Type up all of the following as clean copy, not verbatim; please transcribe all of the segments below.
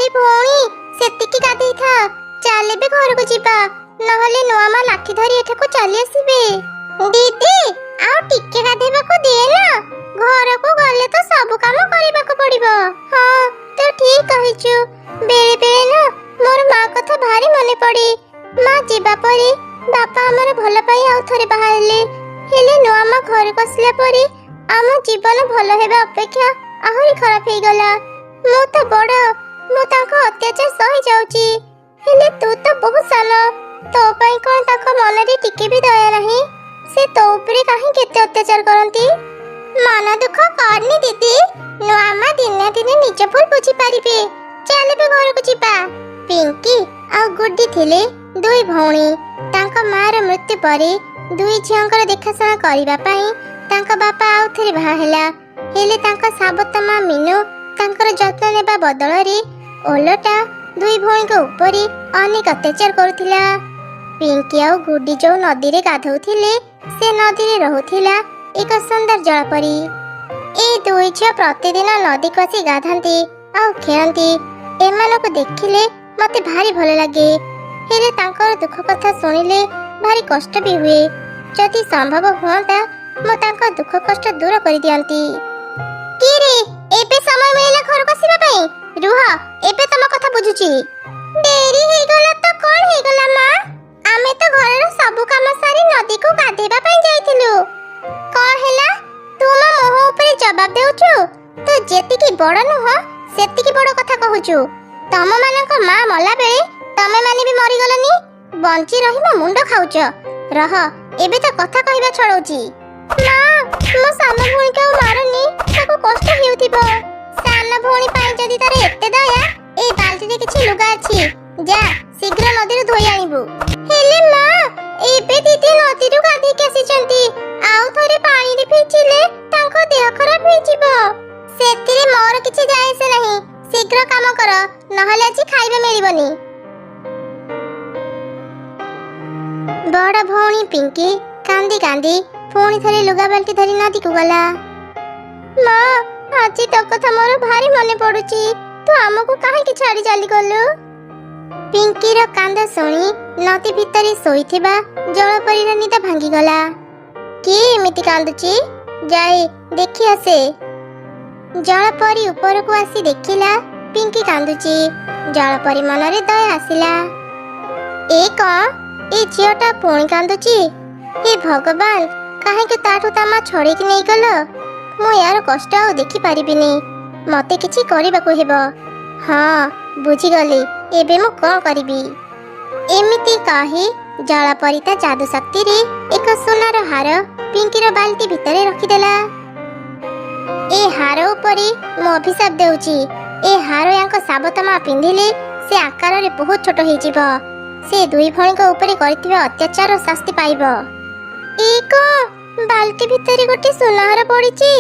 ଆରେ ଭଉଣୀ ସେତିକି ଗାଧେଇ ଥା, ଚାଲ ଏବେ ଘରକୁ ଯିବା, ନହେଲେ ନୂଆ ମା ଲାଠି ଧରି ଏଠାକୁ ଚାଲି ଆସିବେ। ଦିଦି ଆଉ ଟିକେ ଗାଧେଇବାକୁ ଦେ ନା, ଘରକୁ ଗଲେ ତ ସବୁ କାମ କରିବାକୁ ପଡିବ। ହଁ ତୁ ଠିକ କହିଛୁ, ବେଳେ ବେଳେ ନା ମୋର ମା କଥା ଭାରି ମନେ ପଡେ। ମା ଯିବା ପରେ ବାପା ଆମର ଭଲ ପାଇ ଆଉ ଥରେ ବାହା ହେଲେ, ହେଲେ ନୂଆ ମା ଘରକୁ ଆସିଲା ପରେ ଆମ ଜୀବନ ଭଲ ହେବା ଅପେକ୍ଷା ଆହୁରି ଖରାପ ହେଇଗଲା। ମୁଁ ତ ବଡ, ମୁଁ ତାଙ୍କ ଅତ୍ୟାଚାର ସହି ଯାଉଛି, ହେଲେ ତୁ ତ ବହୁତ ସାନ, ତୋ ପାଇଁ କଣ ତାଙ୍କ ମନରେ ଟିକେ ବି ଦୟା ନାହିଁ? ସେ ତୋ ଉପରେ କାହିଁକି ଏତେ ଅତ୍ୟାଚାର କରନ୍ତି? ମନ ଦୁଃଖ କରନି ଦିଦି, ନୂଆ ମା ଦିନେ ଦିନେ ନିଜ ଭୁଲ ବୁଝିପାରିବେ। ଚାଲ ଏବେ ଘରକୁ ଯିବା। ପିଙ୍କି ଆଉ ଗୁଡି ଥିଲେ ଦୁଇ ଭଉଣୀ। ତାଙ୍କ ମାର ମୃତ୍ୟୁ ପରେ ଦୁଇ ଝିଅଙ୍କର ଦେଖାଶୁଣା କରିବା ପାଇଁ ତାଙ୍କ ବାପା ଆଉ ଥରେ ବାହା ହେଲା, ହେଲେ ତାଙ୍କ ସାବତ ମା ମିନୁ ତାଙ୍କର ଯତ୍ନ ନେବା ବଦଳରେ ଓଲଟା ଦୁଇ ଭଉଣୀଙ୍କ ଉପରେ ଅନେକ ଅତ୍ୟାଚାର କରୁଥିଲା। ପିଙ୍କି ଆଉ ଗୁଡି ଯୋଉ ନଦୀରେ ଗାଧଉଥିଲେ, ସେ ନଦୀରେ ରହୁଥିଲା ଏକ ସୁନ୍ଦର ଜଳପରି। ଏ ଦୁଇ ଝିଅ ପ୍ରତିଦିନ ନଦୀକୁ ଆସି ଗାଧାନ୍ତି ଆଉ ଖେଳନ୍ତି। ଏମାନଙ୍କୁ ଦେଖିଲେ ମତେ ଭାରି ଭଲ ଲାଗେ, ହେଲେ ତାଙ୍କର ଦୁଃଖ କଥା ଶୁଣିଲେ ଭାରି କଷ୍ଟ ବି ହୁଏ। ଯଦି ସମ୍ଭବ ହୁଅନ୍ତା ମୁଁ ତାଙ୍କ ଦୁଃଖ କଷ୍ଟ ଦୂର କରିଦିଅନ୍ତି। କିରେ ଏବେ ସମୟ ମିଳିଲା ଘରକୁ ଆସିବା ପାଇଁ? ରୁହ ଏବେ ତମ କଥା ବୁଝୁଛି। ଡେରି ହେଇଗଲା ତ କଣ ହେଇଗଲା ମା, ଆମେ ତ ଘରର ସବୁ କାମ ସାରି ନଦୀକୁ ଗାଧେଇବା ପାଇଁ ଯାଇଥିଲୁ। କଣ ହେଲା ତୁ ମୋ ମୁହଁ ଉପରେ ଜବାବ ଦେଉଛୁ? ତୁ ଯେତିକି ବଡ ନୁହଁ ସେତିକି ବଡ କଥା କହୁଛୁ। ତମ ମାନଙ୍କ ମା ମଲା ବେଳେ ତମେ ମାନେ ବି ମରିଗଲନି, ବଞ୍ଚି ରହି ମୋ ମୁଣ୍ଡ ଖାଉଛ। ରହ ଏବେ ତ କଥା କହିବା ଛଡଉଛି। ମା ମୋ ସାନ ଭଉଣୀକୁ ଆଉ ମାରନି, ତାକୁ କଷ୍ଟ ହେଉଥିବ। ସାନ ଭଉଣୀ ପାଇଁ ଯଦି ତାର ଏତେ ଦୟା, ଏଇ ବାଲ୍ଟିରେ କିଛି ଲୁଗା ଅଛି, ଯା ଶୀଘ୍ର ନଦୀରୁ ଧୋଇ ଆଣିବୁ। ହେଲେ ମା ଏବେ ଦିଦି ନଦୀରୁ ଗାଧେଇକି ଆସିଛନ୍ତି, ଆଉ ଥରେ ପାଣିରେ ଭିଜିଲେ ତାଙ୍କ ଦେହ ଖରାପ ହେଇଯିବ। ସେଥିରେ ମୋର କିଛି ଯାଏସ ନାହିଁ, ଶୀଘ୍ର କାମ କର, ନହେଲେ ଆଜି ଖାଇବା ମିଳିବନି। ବଡ ଭଉଣୀ ପିଙ୍କି କାନ୍ଦି କାନ୍ଦି ପୁଣି ଥରେ ଲୁଗା ବାଲ୍ଟି ଧରି ନଦୀକୁ ଗଲା। ମା ଆଜି ତୋ କଥା ମୋର ଭାରି ମନେ ପଡୁଛି, ତୁ ଆମକୁ କାହିଁକି ଛାଡି ଚାଲିଗଲୁ? ପିଙ୍କିର କାନ୍ଦ ଶୁଣି ନଦୀ ଭିତରେ ଶୋଇଥିବା ଜଳପରୀର ନିଦ ଭାଙ୍ଗିଗଲା। କିଏ ଏମିତି କାନ୍ଦୁଛି, ଯାଏ ଦେଖି ଆସେ। ଜଳପରୀ ଉପରକୁ ଆସି ଦେଖିଲା ପିଙ୍କି କାନ୍ଦୁଛି। ଜଳପରୀ ମନରେ ଦୟା ଆସିଲା। ଏ କଣ, ଏ ଝିଅଟା ପୁଣି କାନ୍ଦୁଛି? ହେ ଭଗବାନ, କାହିଁକି ତାଠୁ ତା ମା ଛଡେଇକି ନେଇଗଲ? ମୁଁ ୟାର କଷ୍ଟ ଆଉ ଦେଖିପାରିବିନି, ମତେ କିଛି କରିବାକୁ ହେବ। ହଁ ବୁଝିଗଲି, ଏବେ ମୁଁ କଣ କରିବି? ଏମିତି କହି ଜଳପରୀ ତା ଯାଦୁ ଶକ୍ତିରେ ଏକ ସୁନାର ହାର ପିଙ୍କିର ବାଲ୍ଟି ଭିତରେ ରଖିଦେଲା। ଏ ହାର ଉପରେ ମୁଁ ଅଭିଶାପ ଦେଉଛି, ଏ ହାର ୟାଙ୍କ ସାବତ ମା ପିନ୍ଧିଲେ ସେ ଆକାରରେ ବହୁତ ଛୋଟ ହେଇଯିବ। ସେ ଦୁଇ ଭଉଣୀଙ୍କ ଉପରେ କରିଥିବା ଅତ୍ୟାଚାର ଶାସ୍ତି ପାଇବ। ଏ କଣ, ବାଲ୍ଟି ଭିତରେ ଗୋଟେ ସୁନାହାର ପଡିଛି?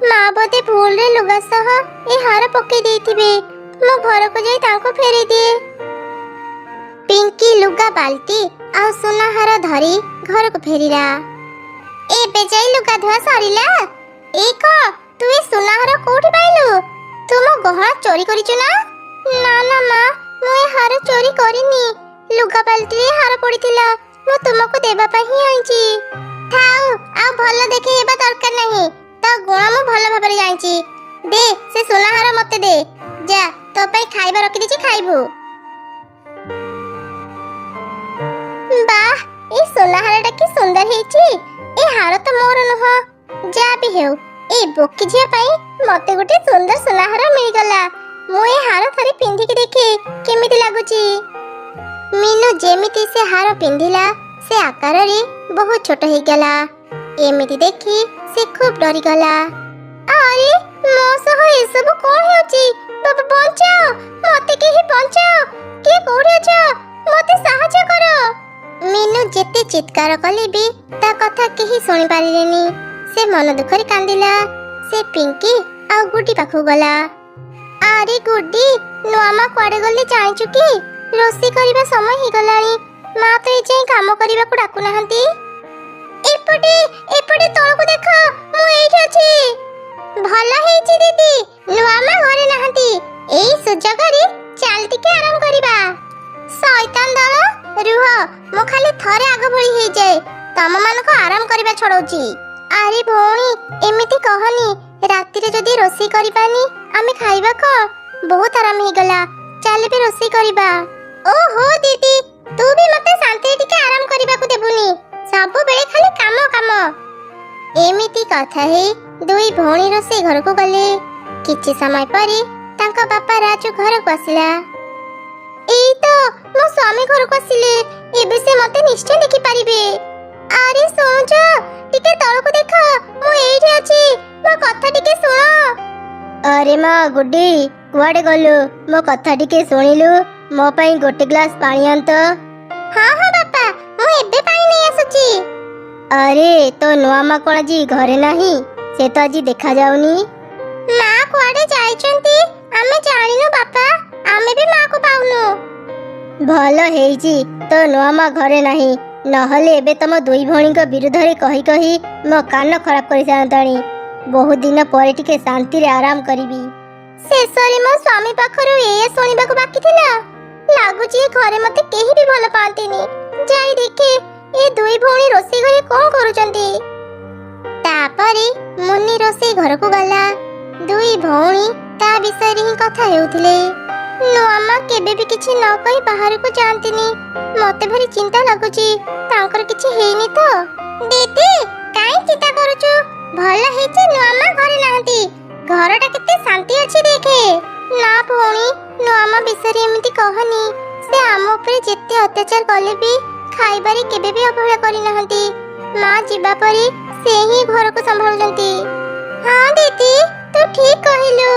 ମା ବୋଧେ ଭୁଲରେ ଲୁଗା ସହ ଏ ହାର ପକେଇ ଦେଇଥିବେ, ମୁଁ ଘରକୁ ଯାଇ ତାଙ୍କୁ ଫେରେଇ ଦିଏ। ପିଙ୍କି ଲୁଗା ବାଲ୍ଟି ଆଉ ସୁନାହାର ଧରି ଘରକୁ ଫେରିଲା। ଏବେ ଯାଇ ଲୁଗା ଧୁଆ ସରିଲା? ଏ କଣ, ତୁ ଏ ସୁନାହାର କୋଉଠି ପାଇଲୁ? ତୁ ମୋ ଗହଣା ଚୋରି କରିଛୁ ନା? ନା ନା ମା, ମୁଁ ଏ ହାର ଚୋରି କରିନି, ଲୁଗା ବାଲ୍ଟିରେ ହାର ପଡିଥିଲା, ମୁଁ ତୁମକୁ ଦେବା ପାଇଁ ହିଁ ଆଣିଛି। ଥାଉ, ଆଉ ଭଲ ଦେଖି ହେବା ଦରକାର ନାହିଁ, ତୋ ଗୁଣ ମୁଁ ଭଲ ଭାବରେ ଜାଣିଛି। ଦେ ସେ ସୁନାହାର ମତେ ଦେ, ଯା ତୋ ପାଇଁ ଖାଇବା ରଖିଦେଇଛି, ଖାଇବୁ। ବାଃ, ଏ ସୁନାହାରଟା କି ସୁନ୍ଦର ହେଇଛି। ଏ ହାର ତ ମୋର ନୁହଁ, ଯାହା ବି ହେଉ ଏଇ ବୋକି ଝିଅ ପାଇଁ ମତେ ଗୋଟେ ସୁନ୍ଦର ସୁନାହାର ମିଳିଗଲା। ମୁଁ ଏ ହାର ଥରେ ପିନ୍ଧିକି ଦେଖେ କେମିତି ଲାଗୁଛି। ମିନୁ ଯେମିତି ସେ ହାର ପିନ୍ଧିଲା, ସେ ଆକାରରେ ବହୁତ ଛୋଟ ହେଇଗଲା। ଏମିତି ଦେଖି ସେ ଖୁବ୍ ଡରିଗଲା। ଆରେ ମୋ ସହ ଏସବୁ କଣ ହେଉଛି? ବଞ୍ଚାଅ, ମତେ କେହି ବଞ୍ଚାଅ, କିଏ କୋଉଠି ଅଛ, ମତେ ସାହାଯ୍ୟ କର। ମିନୁ ଯେତେ ଚିତ୍କାର କଲେ ବି ତା କଥା କେହି ଶୁଣି ପାରିଲେନି। ସେ ମନ ଦୁଃଖରେ କାନ୍ଦିଲା। ସେ ପିଙ୍କି ଆଉ ଗୁଡି ପାଖକୁ ଗଲା। ଆରେ ଗୁଡି, ନୂଆ ମା କୁଆଡେ ଗଲେ ଜାଣିଛୁ କି? ରୋଷେଇ କରିବା ସମୟ ହେଇଗଲାଣି, ମା ତ ଏ ଯାଏଁ କାମ କରିବାକୁ ଡାକୁନାହାନ୍ତି। ଏପଟେ ଏପଟେ ତଳକୁ ଦେଖ, ମୁଁ ଏଇଠି ଅଛି। ଭଲ ହେଇଛି ଦିଦି, ନୂଆ ମା ଘରେ ନାହାନ୍ତି, ଏଇ ସୁଯୋଗରେ ଚାଲ ଟିକେ ଆରାମ କରିବା। ଶୈତାନ ଦଳ ରୁହ, ମୁଁ ଖାଲି ଥରେ ଆଗ ଭଳି ହେଇଯାଏ ତମମାନଙ୍କୁ ଆରାମ କରିବା ଛଡଉଛି। ଆରେ ଭଉଣୀ ଏମିତି କହନି, ରାତିରେ ଯଦି ରୋଷେଇ କରିବାନି ଆମେ ଖାଇବା କଣ? ବହୁତ ଆରାମ ହେଇଗଲା, ଚାଲ ଏବେ ରୋଷେଇ କରିବା। ଓହୋ ଦିଦି, ତୁ ବି ମତେ ଶାନ୍ତିରେ ଟିକେ ଆରାମ କରିବାକୁ ଦେବୁନି, ସବୁବେଳେ ଖାଲି କାମ କାମ। ଏମିତି କଥା ହେଇ ଦୁଇ ଭଉଣୀ ରୋଷେଇ ଘରକୁ ଗଲେ। କିଛି ସମୟ ପରେ ତାଙ୍କ ବାପା ରାଜୁ ଘରକୁ ଆସିଲା। ଏଇ ତ ମୋ ସ୍ୱାମୀ ଘରକୁ ଆସିଲେ, ଏବେ ସେ ମତେ ନିଶ୍ଚୟ ଦେଖିପାରିବେ। ଆରେ ଶୁଣୁଛ, ଟିକେ ତଳକୁ ଦେଖ, ମୁଁ ଏଇଠି ଅଛି, ମୋ କଥା ଟିକେ ଶୁଣ। अरे माँ गुड्डी कुआडे गलु मो कथा टिके सुनिलु मो पई गोटे ग्लास पानी आन तो। हाँ हाँ बापा, ମୁଁ ଏବେ ପାଣି ନେଇ ଆସୁଛି। अरे तो नुआ माँ कोन आजी घरे नाही, से तो आजी देखा जाउनी। ମା କୁଆଡେ ଯାଇଛନ୍ତି ଆମେ ଜାଣିନୁ ବାପା, ଆମେ ବି ମାକୁ ପାଉନୁ। भल हेइची तो नुआ माँ घरे नाही, नहले एबे तम दुई भौणी को विरुद्ध रे कही कही मो कान खराब करि सानतानी। बहुत दिन परे टिके शांति रे आराम करिबी। ଶେଷରେ ମୋ ସ୍ୱାମୀ ପାଖରୁ ଏଇଆ ଶୁଣିବାକୁ ବାକି ଥିଲା। ଲାଗୁଛି ଏ ଘରେ ମତେ କେହି ବି ଭଲ ପାଆନ୍ତିନି। ଯାଇ ଦେଖେ ଏ ଦୁଇ ଭଉଣୀ ରୋଷେଇ ଘରେ କଣ କରୁଛନ୍ତି। ତାପରେ ମୁନି ରୋଷେଇ ଘରକୁ ଗଲା। ଦୁଇ ଭଉଣୀ ତା ବିଷୟରେ ହିଁ କଥା ହେଉଥିଲେ। ନୂଆମା କେବେ ବି କିଛି ନ କହି ବାହାରକୁ ଯାଆନ୍ତିନି। ମତେ ଭାରି ଚିନ୍ତା ଲାଗୁଛି, ତାଙ୍କର କିଛି ହେଇନି ତ। ଦିଦି କାଇଁ ଚିନ୍ତା କରୁଛୁ? ଭଲ ହେଇଛି ନୂଆମା ଘରେ ନାହାନ୍ତି, ଘରଟା କେତେ ଶାନ୍ତି ଅଛି ଦେଖେ। ନା ଭଉଣୀ, ନୂଆମା ବିଷୟରେ ଏମିତି କହନି। ସେ ଆମ ଉପରେ ଯେତେ ଅତ୍ୟାଚାର କଲେ ବି ଖାଇବାରେ କେବେ ବି ଅବହେଳା କରିନାହାନ୍ତି। ମା ଯିବା ପରେ ସେ ହିଁ ଘରକୁ ସମ୍ଭାଳୁଛନ୍ତି। ହଁ ଦିଦି, ତୁ ଠିକ କହିଲୁ।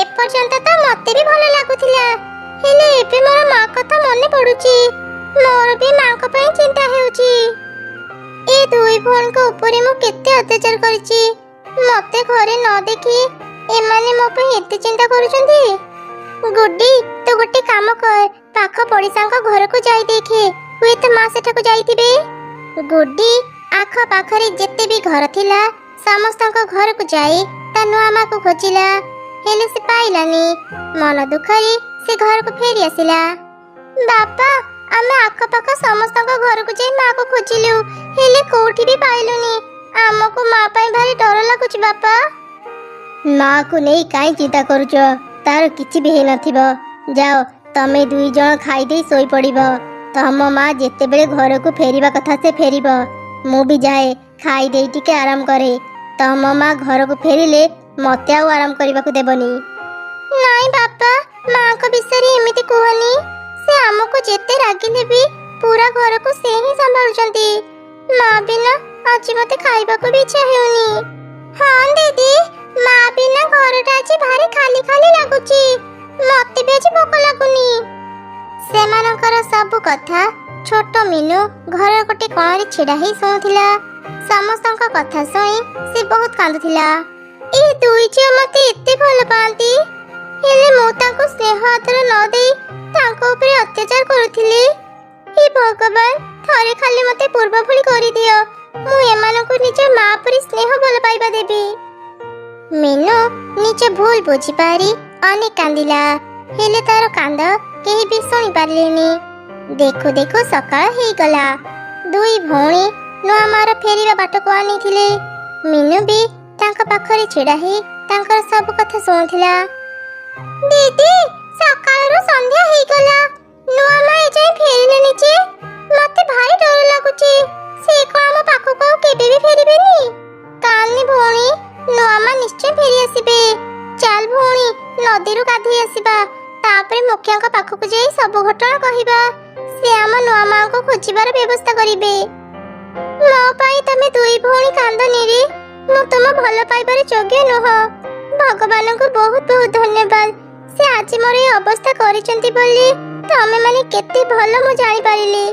ଏପର୍ଯ୍ୟନ୍ତ ତ ମତେ ବି ଭଲ ଲାଗୁଥିଲା, ହେଲେ ଏବେ ମୋର ମା କଥା ମନେ ପଡୁଛି। ମୋର ବି ମାଙ୍କ ପାଇଁ ଚିନ୍ତା ହେଉଛି। ଏ ଦୁଇ ଭଉଣୀଙ୍କ ଉପରେ ମୁଁ କେତେ ଅତ୍ୟାଚାର କରିଛି, ମତେ ଘରେ ନ ଦେଖି ଏମାନେ ମୋ ପାଇଁ ଏତେ ଚିନ୍ତା କରୁଛନ୍ତି। ଗୁଡ୍ଡି ତୁ ଗୋଟେ କାମ କର, ପାଖ ପଡିଶାଙ୍କ ଘରକୁ ଯାଇ ଦେଖେ, ହୁଏତ ମା ସେଠାକୁ ଯାଇଥିବେ। ଗୁଡ୍ଡି ଆଖ ପାଖରେ ଯେତେ ବି ଘର ଥିଲା ସମସ୍ତଙ୍କ ଘରକୁ ଯାଇ ତା ନୂଆ ମାକୁ ଖୋଜିଲା, ହେଲେ ସେ ପାଇଲାନି। ମନ ଦୁଃଖରେ ସେ ଘରକୁ ଫେରି ଆସିଲା। ବାପା, ଆମେ ଆଖପାଖ ସମସ୍ତଙ୍କ ଘରକୁ ଯାଇ ମାକୁ ଖୋଜିଲୁ, ହେଲେ କୋଉଠି ବି ପାଇଲୁନି। ଆମକୁ ମା ପାଇଁ ଭାରି ଡର ଲାଗୁଛି ବାପା। माँ को नहीं काई चिंता करूच, तार किछि भी हे नथिबो। जाओ तमे दुई जण खाई देई सोई पड़िबो, तम माँ जेते बेले घर को फेरिबा कथा से फेरिबो। मु भी जाए खाई देई टिके आराम करे, तम माँ घर को फेरिले मते आउ आराम करबाकू देबनी। ନାଇଁ ବାପା, ମାଙ୍କ ବିଷୟରେ ଏମିତି କୁହନି। ସେ ଆମକୁ ଯେତେ ରାଗିଲେ ବି ପୁରା ଘରକୁ ସେ ହିଁ ସମ୍ଭାଳୁଛନ୍ତି। ମା ବିନା ଆଜି ମତେ ଖାଇବାକୁ ବି ଇଚ୍ଛା ହେଉନି। ହଁ ଦିଦି, ମା ବିନା ଘରଟା ଆଜି ଭାରି ଖାଲି ଖାଲି ଲାଗୁଛି। ମତେ ବି ଆଜି ଭୋକ ଲାଗୁନି। ସେମାନଙ୍କର ସବୁ କଥା ଛୋଟ ମିନୁ ଘର ଗୋଟେ କୋଣରେ ଛିଡ଼ା ହେଇ ଶୁଣୁଥିଲା। ସମସ୍ତଙ୍କ କଥା ଶୁଣି ସେ ବହୁତ କାନ୍ଦୁଥିଲା। ଏ ଦୁଇ ଝିଅ ମତେ ଏତେ ଭଲ ପାଆନ୍ତି, ହେଲେ ମୁଁ ତାଙ୍କୁ ସ୍ନେହ ଆଦର ନ ଦେଇ ତାଙ୍କ ଉପରେ ଅତ୍ୟାଚାର କରୁଥିଲି। ହେ ଭଗବାନ, ଥରେ ଖାଲି ମତେ ପୂର୍ବ ଭଳି କରିଦିଅ, ମୁଁ ଏମାନଙ୍କୁ ନିଜ ମା ପରି ସ୍ନେହ ଭଲ ପାଇବା ଦେବି। ମିନୁ ନିଜ ଭୁଲ ବୁଝିପାରି ଅନେକ କାନ୍ଦିଲା, ହେଲେ ତାର କାନ୍ଦ କେହି ବି ଶୁଣି ପାରିଲେନି। ଦେଖୁ ଦେଖୁ ସକାଳ ହେଇଗଲା। ଦୁଇ ଭଉଣୀ ନୂଆ ମାର ଫେରିବା ବାଟକୁ ଅନେଇଥିଲେ। ମିନୁ ବି ତାଙ୍କ ପାଖରେ ଛିଡ଼ା ହେଇ ତାଙ୍କର ସବୁ କଥା ଶୁଣୁଥିଲା। ଦିଦି, ସକାଳରୁ ସନ୍ଧ୍ୟା ହେଇଗଲା, ନୂଆ ମା ଏଯାଏଁ ଫେରିଲେନି ଯେ। ମତେ ଭାରି ଡର ଲାଗୁଛି, ସେ କଣ ଆମ ପାଖକୁ ଆଉ କେବେ ବି ଫେରିବେନି। କାନି ଭଉଣୀ, ନୂଆ ମା ନିଶ୍ଚୟ ଫେରି ଆସିବେ। ଚାଲ ଭଉଣୀ, ନଦୀରୁ ଗାଧେଇ ଆସିବା, ତାପରେ ମୁଖିଆଙ୍କ ପାଖକୁ ଯାଇ ସବୁ ଘଟଣା କହିବା। ସେ ଆମ ନୂଆ ମାଙ୍କୁ ଖୋଜିବାର ବ୍ୟବସ୍ଥା କରିବେ। ମୋ ପାଇଁ ତମେ ଦୁଇ ଭଉଣୀ କାନ୍ଦନିରେ, ମୁଁ ତୁମ ଭଲ ପାଇବାର ଯୋଗ୍ୟ ନୁହଁ। ଭଗବାନଙ୍କୁ ବହୁତ ବହୁତ ଧନ୍ୟବାଦ, ସେ ଆଜି ମୋର ଏ ଅବସ୍ଥା କରିଛନ୍ତି ବୋଲି ତମେ ମାନେ କେତେ ଭଲ ମୁଁ ଜାଣିପାରିଲି।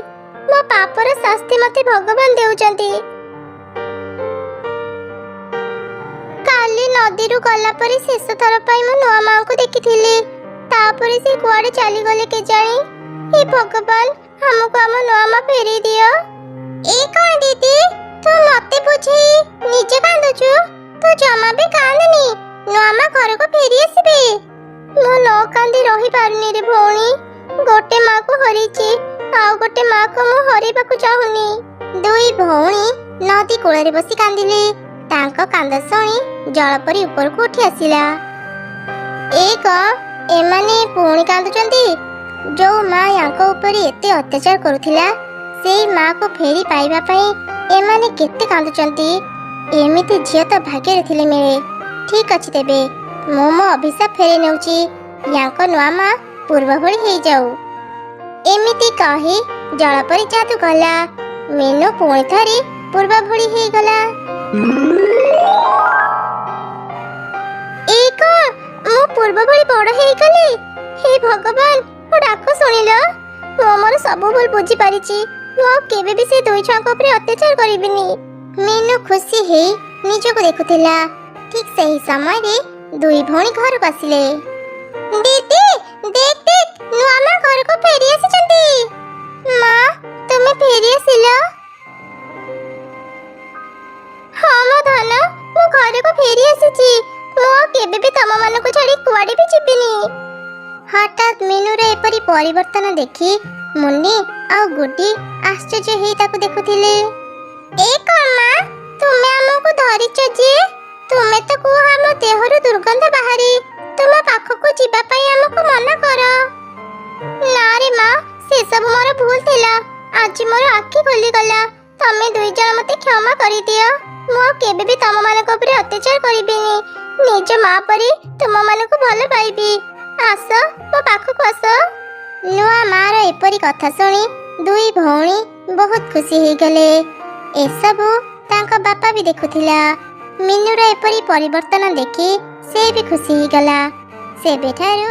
ମୋ ପାପର ଶାସ୍ତି ମତେ ଭଗବାନ ଦେଉଛନ୍ତି। କାଲି ନଦୀରୁ ଗଲା ପରେ ଶେଷ ଥର ପାଇଁ ମୁଁ ନୂଆ ମାଙ୍କୁ ଦେଖିଥିଲି, ତାପରେ ସେ କୁଆଡେ ଚାଲିଗଲେ କେଜାଣି। ହେ ଭଗବାନ, ଆମକୁ ଆମ ନୂଆ ମା ଫେରେଇ ଦିଅ। ଏ କଣ ଦିଦି, ତୁ ମତେ ବୁଝେଇ ନିଜେ କାନ୍ଦୁଛୁ? ତୁ ଜମା ବି କାନ୍ଦନି, ନୂଆ ମା ଘରକୁ ଫେରି ଆସିବେ। ମୁଁ ନ କାନ୍ଦି ରହିପାରୁନି ରେ ଭଉଣୀ। ଗୋଟେ ମାକୁ ହରେଇଛି, ଆଉ ଗୋଟେ ମାକୁ ମୁଁ ହରେଇବାକୁ ଚାହୁଁନି। ଦୁଇ ଭଉଣୀ ନଦୀ କୂଳରେ ବସି କାନ୍ଦିଲେ। ତାଙ୍କ କାନ୍ଦ ଶୁଣି ଜଳପରି ଉପରକୁ ଉଠି ଆସିଲା। ଏ କଣ ଏମାନେ ପୁଣି କାନ୍ଦୁଛନ୍ତି? ଯୋଉ ମା ୟାଙ୍କ ଉପରେ ଏତେ ଅତ୍ୟାଚାର କରୁଥିଲା, ସେଇ ମାକୁ ଫେରି ପାଇବା ପାଇଁ ଏମାନେ କେତେ କାନ୍ଦୁଛନ୍ତି। ଏମିତି ଝିଅ ତ ଭାଗ୍ୟରେ ଥିଲେ ମିଳେ। ଠିକ ଅଛି, ତେବେ ମୁଁ ମୋ ଅଭିଶାପ ଫେରେଇ ନେଉଛି। ୟାଙ୍କ ନୂଆ ମା ପୂର୍ବ ଭଳି ହେଇଯାଉ। ଏମିତି କହି ଜଳପରି ଯାଦୁ କଲା। ମିନୁ ପୁଣି ଥରେ ପୂର୍ବ ଭଳି ହେଇଗଲା। ଏ କଣ ମୁଁ ପୂର୍ବ ଭଳି ବଡ ହେଇଗଲି? ହେ ଭଗବାନ, ମୋ ଡାକ ଶୁଣିଲ। ମୁଁ ମୋର ସବୁ ଭୁଲ ବୁଝିପାରିଛି। ମୁଁ ଆଉ କେବେ ବି ସେ ଦୁଇ ଛୁଆଙ୍କ ଉପରେ ଅତ୍ୟାଚାର କରିବିନି। ମିନୁ ଖୁସି ହେଇ ନିଜକୁ ଦେଖୁଥିଲା। ଠିକ ସେହି ସମୟରେ ଦୁଇ ଭଉଣୀ ଘରକୁ ଆସିଲେ। ଦିଦି, ଦେଖ ଦେଖ, ନୂଆ ମା ଘରକୁ ଫେରି ଆସିଛନ୍ତି। ମା, ତୁମେ ଫେରି ଆସିଲ? ହଁ ମୋ ଧନ, ମୁଁ ଘରକୁ ଫେରି ଆସିଛି। ମୁଁ ଆଉ କେବେ ବି ତମମାନଙ୍କୁ ଛାଡି କୁଆଡେ ବି ଯିବିନି। ହଠାତ୍ ମିନୁର ଏପରି ପରିବର୍ତ୍ତନ ଦେଖି ମୁନ୍ନି ଆଉ ଗୁଡି ଆଶ୍ଚର୍ଯ୍ୟ ହେଇ ତାକୁ ଦେଖୁଥିଲେ। ଏ କଣ ମା, ତୁମେ ଆମକୁ ଧରିଛ ଯେ? ତୁମେ ତ କୁହ ଆମ ଦେହରୁ ଦୁର୍ଗନ୍ଧ ବାହାରେ। ତୁମ ପାଖକୁ ଯିବା ପାଇଁ ଆମକୁ ମନା କର। ନା ରେ ମା, ସେସବୁ ମୋର ଭୁଲ ଥିଲା। ଆଜି ମୋର ଆଖି ଖୋଲିଗଲା। ତମେ ଦୁଇ ଜଣ ମତେ କ୍ଷମା କରିଦିଅ। ମୁଁ ଆଉ କେବେ ବି ତମମାନଙ୍କ ଉପରେ ଅତ୍ୟାଚାର କରିବିନି। ନିଜ ମା ପରି ତୁମମାନଙ୍କୁ ଭଲ ପାଇବି। ଆସ, ମୋ ପାଖକୁ ଆସ। ନୂଆ ମାର ଏପରି କଥା ଶୁଣି ଦୁଇ ଭଉଣୀ ବହୁତ ଖୁସି ହେଇଗଲେ। ଏସବୁ ତାଙ୍କ ବାପା ବି ଦେଖୁଥିଲା। ମିନୁର ଏପରି ପରିବର୍ତ୍ତନ ଦେଖି ସେ ବି ଖୁସି ହେଇଗଲା। ସେବେଠାରୁ